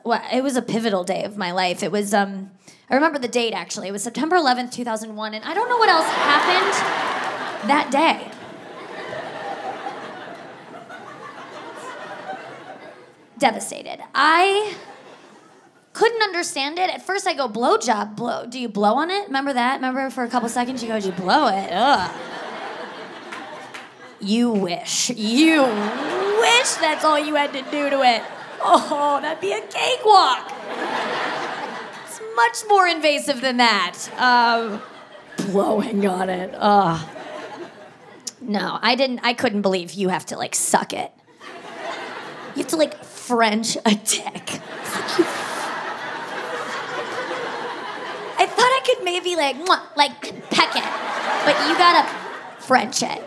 well, it was a pivotal day of my life. It was, I remember the date, actually. It was September 11th, 2001, and I don't know what else happened that day. Devastated. I couldn't understand it. At first I go, blowjob, blow. Do you blow on it? Remember that? Remember for a couple seconds you go, you blow it? Ugh. You wish. You wish that's all you had to do to it. Oh, that'd be a cakewalk. It's much more invasive than that. Blowing on it. No, I couldn't believe you have to, like, suck it. You have to, like, French a dick. I thought I could maybe, like, peck it. But you gotta French it.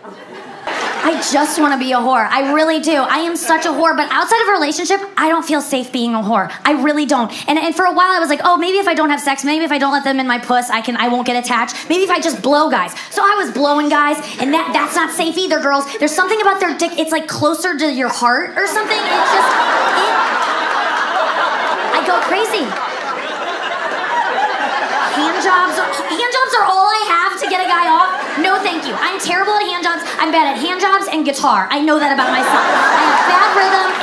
I just want to be a whore. I really do. I am such a whore, but outside of a relationship, I don't feel safe being a whore. I really don't. And for a while I was like, oh, maybe if I don't have sex, maybe if I don't let them in my puss, I won't get attached. Maybe if I just blow guys. So I was blowing guys, and that's not safe either, girls. There's something about their dick, it's like closer to your heart or something. I go crazy. Hand jobs are all I have to get a guy off. No, thank you. I'm terrible at hand jobs. I'm bad at hand jobs and guitar. I know that about myself. I have bad rhythm.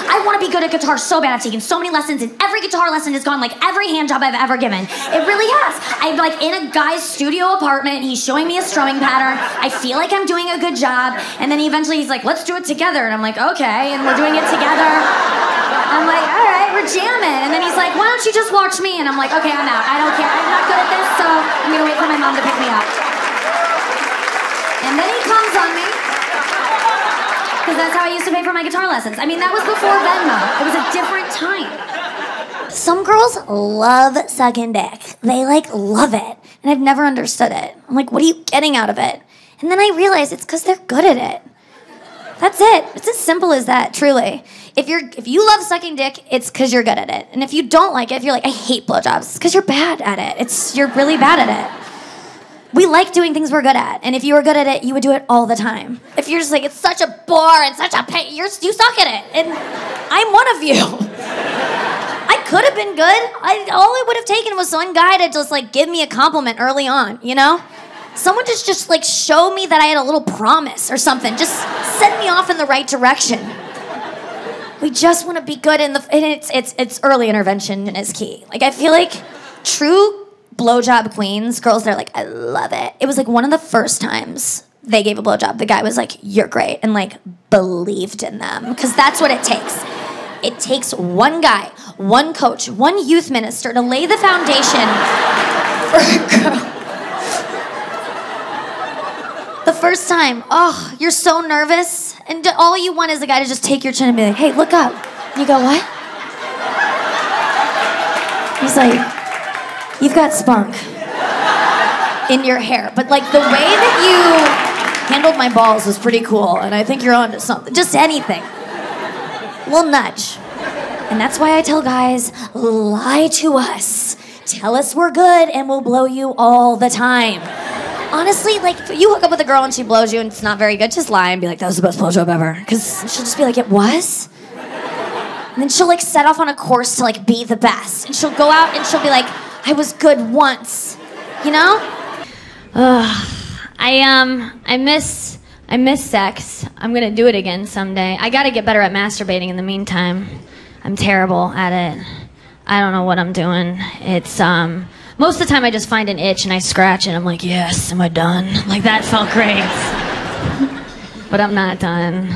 I want to be good at guitar so bad. I've taken so many lessons, and every guitar lesson has gone like every hand job I've ever given. It really has. I'm like in a guy's studio apartment. He's showing me a strumming pattern. I feel like I'm doing a good job, and then eventually he's like, let's do it together. And I'm like, okay, and we're doing it together. I'm like, all right, we're jamming. And then he's like, why don't you just watch me? And I'm like, okay, I'm out. I don't care. I'm not good at this, so I'm gonna wait for my mom to pick me up. And then he comes on me, because that's how I used to pay for my guitar lessons. I mean, that was before Venmo. It was a different time. Some girls love sucking dick. They, like, love it. And I've never understood it. I'm like, what are you getting out of it? And then I realize it's because they're good at it. That's it. It's as simple as that, truly. If you love sucking dick, it's because you're good at it. And if you don't like it, if you're like, I hate blowjobs, it's because you're bad at it. You're really bad at it. We like doing things we're good at. And if you were good at it, you would do it all the time. If you're just like, it's such a bore and such a pain, you suck at it. And I'm one of you. I could have been good. All it would have taken was one guy to just like give me a compliment early on, you know? Someone just like show me that I had a little promise or something. Just send me off in the right direction. We just want to be good and it's early intervention is key. Like I feel like true blowjob queens, girls, they're like, I love it. It was like one of the first times they gave a blowjob. The guy was like, you're great, and like believed in them. Because that's what it takes. It takes one guy, one coach, one youth minister to lay the foundation for a girl. The first time, oh, you're so nervous, and all you want is a guy to just take your chin and be like, hey, look up. And you go, what? He's like, you've got spunk in your hair. But like the way that you handled my balls was pretty cool, and I think you're onto something. Just anything. A little nudge. And that's why I tell guys, lie to us. Tell us we're good, and we'll blow you all the time. Honestly, like, if you hook up with a girl and she blows you and it's not very good, just lie and be like, that was the best blowjob ever. Because she'll just be like, it was? And then she'll, like, set off on a course to, like, be the best. And she'll go out and she'll be like, I was good once. You know? I miss sex. I'm gonna do it again someday. I gotta get better at masturbating in the meantime. I'm terrible at it. I don't know what I'm doing. It's, most of the time I just find an itch and I scratch and I'm like, yes, am I done? Like, that felt great. But I'm not done.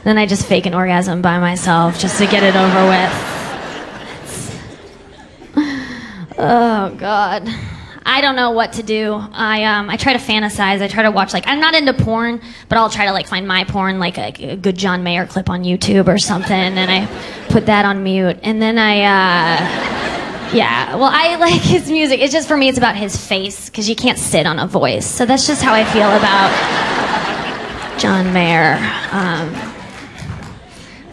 Then I just fake an orgasm by myself just to get it over with. Oh, God. I don't know what to do. I try to fantasize. I try to watch, like, I'm not into porn, but I'll try to, like, find my porn, like a good John Mayer clip on YouTube or something, and I put that on mute. And then yeah, well, I like his music. It's just, for me, it's about his face, because you can't sit on a voice. So that's just how I feel about John Mayer.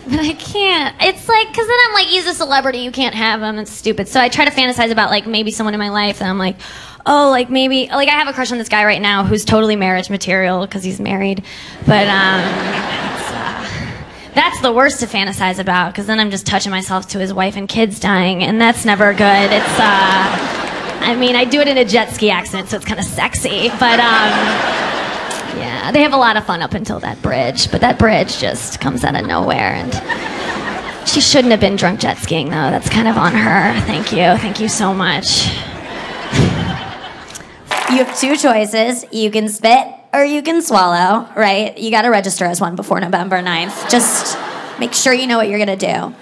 But I can't. It's like, because then I'm like, he's a celebrity, you can't have him, it's stupid. So I try to fantasize about, like, maybe someone in my life, and I'm like, oh, like, maybe, like, I have a crush on this guy right now who's totally marriage material, because he's married. But That's the worst to fantasize about, because then I'm just touching myself to his wife and kids dying, and that's never good. It's, I mean, I do it in a jet ski accent, so it's kind of sexy, but, yeah, they have a lot of fun up until that bridge, but that bridge just comes out of nowhere, and she shouldn't have been drunk jet skiing, though. That's kind of on her. Thank you so much. You have two choices. You can spit or you can swallow, right? You gotta register as one before November 9th. Just make sure you know what you're gonna do.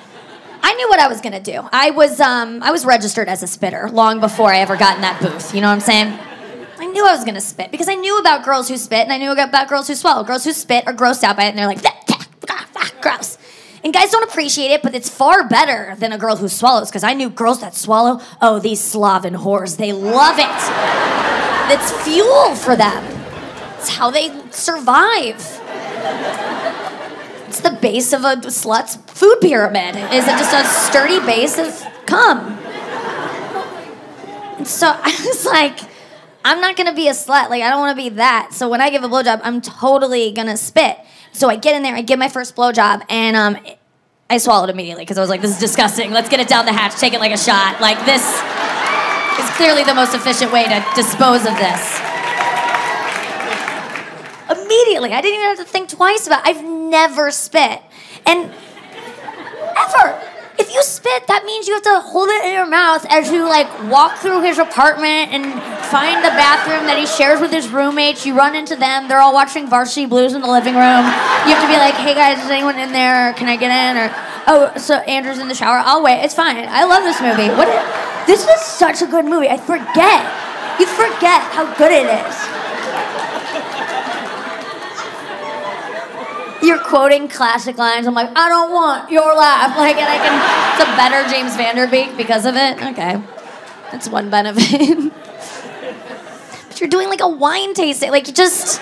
I knew what I was gonna do. I was registered as a spitter long before I ever got in that booth, you know what I'm saying? I knew I was gonna spit because I knew about girls who spit and I knew about girls who swallow. Girls who spit are grossed out by it and they're like, gross. And guys don't appreciate it, but it's far better than a girl who swallows, because I knew girls that swallow, oh, these Slavic whores, they love it. It's fuel for them. It's how they survive. It's the base of a slut's food pyramid. Is it just a sturdy base of cum? And so I was like, I'm not gonna be a slut. Like, I don't wanna be that. So when I give a blowjob, I'm totally gonna spit. So I get in there, I give my first blowjob, and I swallowed immediately because I was like, this is disgusting. Let's get it down the hatch, take it like a shot. Like, this is clearly the most efficient way to dispose of this. Immediately, I didn't even have to think twice about it. I've never spit. And ever. If you spit, that means you have to hold it in your mouth as you, like, walk through his apartment and find the bathroom that he shares with his roommates. You run into them. They're all watching Varsity Blues in the living room. You have to be like, hey, guys, is anyone in there? Can I get in? Or, oh, so Andrew's in the shower. I'll wait. It's fine. I love this movie. This is such a good movie. I forget. You forget how good it is. You're quoting classic lines. I'm like, I don't want your laugh. Like, and it's a better James Vanderbeek because of it. Okay, that's one benefit. But you're doing like a wine tasting, like you just.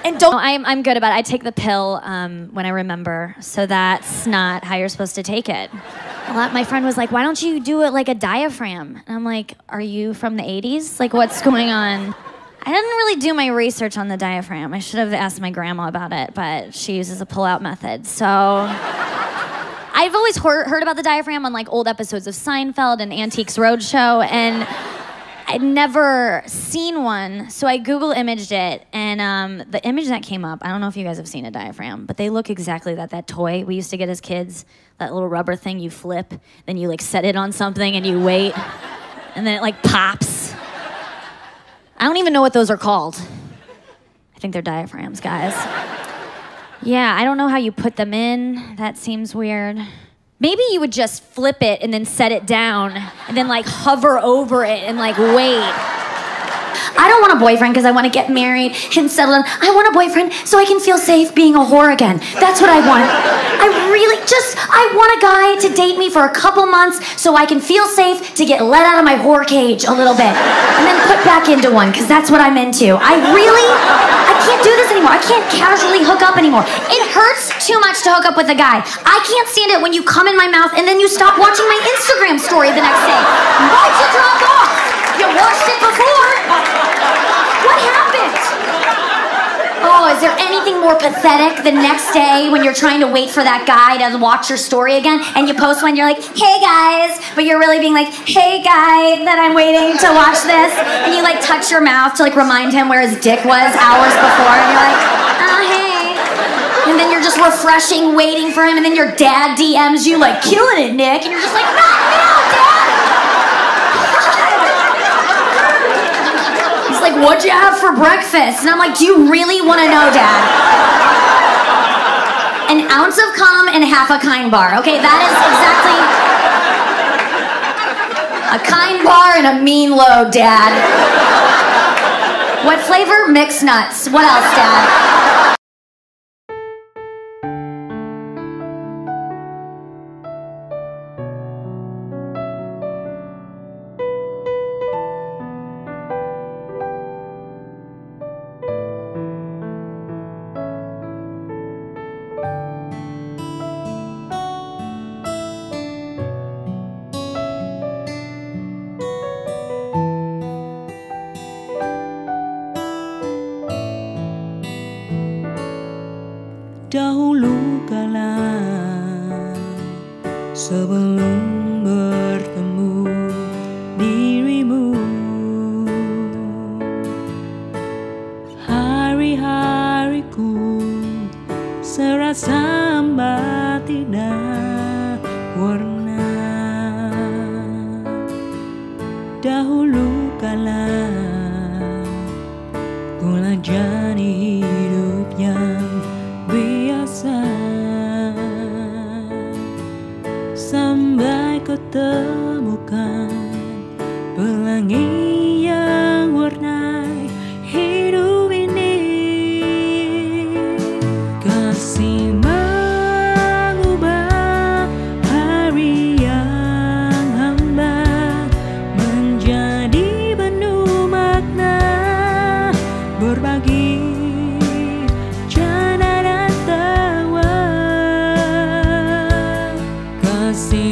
And don't. I'm good about it. I take the pill when I remember, so that's not how you're supposed to take it. My friend was like, why don't you do it like a diaphragm? And I'm like, are you from the 80s? Like, what's going on? I didn't really do my research on the diaphragm. I should have asked my grandma about it, but she uses a pull-out method. So I've always heard about the diaphragm on like old episodes of Seinfeld and Antiques Roadshow, and I'd never seen one. So I Google imaged it, and the image that came up, I don't know if you guys have seen a diaphragm, but they look exactly like that toy we used to get as kids, that little rubber thing you flip, then you like set it on something and you wait, and then it like pops. I don't even know what those are called. I think they're diaphragms, guys. Yeah, I don't know how you put them in. That seems weird. Maybe you would just flip it and then set it down and then like hover over it and like wait. I don't want a boyfriend because I want to get married and settle in. I want a boyfriend so I can feel safe being a whore again. That's what I want. I want a guy to date me for a couple months so I can feel safe to get let out of my whore cage a little bit and then put back into one, because that's what I'm into. I can't do this anymore. I can't casually hook up anymore. It hurts too much to hook up with a guy. I can't stand it when you come in my mouth and then you stop watching my Instagram story the next day. Why'd you drop off? You watched it before. What happened? Oh, is there anything more pathetic the next day when you're trying to wait for that guy to watch your story again and you post one, you're like, hey guys, but you're really being like, hey guy, that I'm waiting to watch this, and you like touch your mouth to like remind him where his dick was hours before, and you're like, oh hey, and then you're just refreshing, waiting for him, and then your dad DMs you like, killing it, Nick, and you're just like, not now, Dad! He's like, what'd you have for breakfast? And I'm like, do you really want to know, Dad? An ounce of cum and half a kind bar. Okay, that is exactly a kind bar and a mean load, Dad. What flavor? Mixed nuts. What else, Dad? sebelum bertemu dirimu. Hari-hariku serasa hampa tidak warna. Dahulu kala kulah jalani hidup yang biasa, sampai kau temukan pelangi yang warnai hidup ini. Kasih mengubah hari yang hamba menjadi penuh makna, berbagi canda dan tawa. Kasih